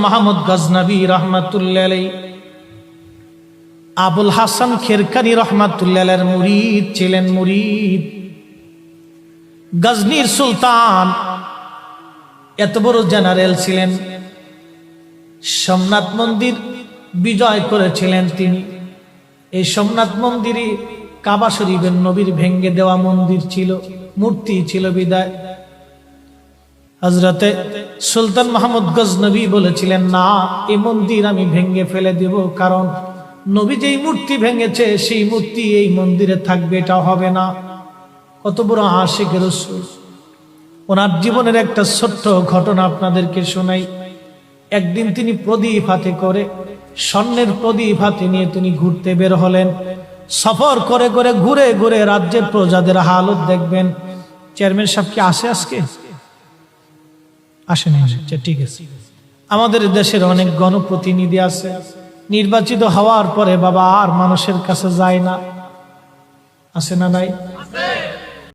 মাহমুদ গজনবী রহমাতুল্লাহ আলাইহি আবুল হাসান খেরকানি রহমাতুল্লাহ আলাইহির মুরিদ ছিলেন, মুরিদ। গজনীর সুলতান এত বড় জেনারেল ছিলেন, সোমনাথ মন্দির বিজয় করেছিলেন তিনি। এই সোমনাথ মন্দিরে কাবা শরীফের নবীর ভেঙ্গে দেওয়া মন্দির ছিল, মূর্তি ছিল বিদায় হযরতে সুলতান মাহমুদ গজনবী বলেছিলেন, না, এই মন্দির আমি ভেঙ্গে ফেলে দেব, কারণ নবী যেই মূর্তি ভেঙেছে সেই মূর্তি এই মন্দিরে থাকবে, এটা হবে না। কত বড় আশিক রাসূল। ওনার জীবনের একটা ছোট্ট ঘটনা আপনাদেরকে শোনাই। একদিন তিনি প্রদীপ হাতে করে, স্বর্ণের প্রদীপ হাতে নিয়ে তিনি ঘুরতে বের হলেন। সফর করে করে ঘুরে ঘুরে রাজ্যের প্রজাদের হালত দেখবেন। চেয়ারম্যান সাহেব কি আসে আজকে? আসেনি? আচ্ছা, ঠিক আছে। আমাদের দেশের অনেক গণপ্রতিনিধি আছে, নির্বাচিত হওয়ার পরে বাবা আর মানুষের কাছে যায় না, আসে না? নাই?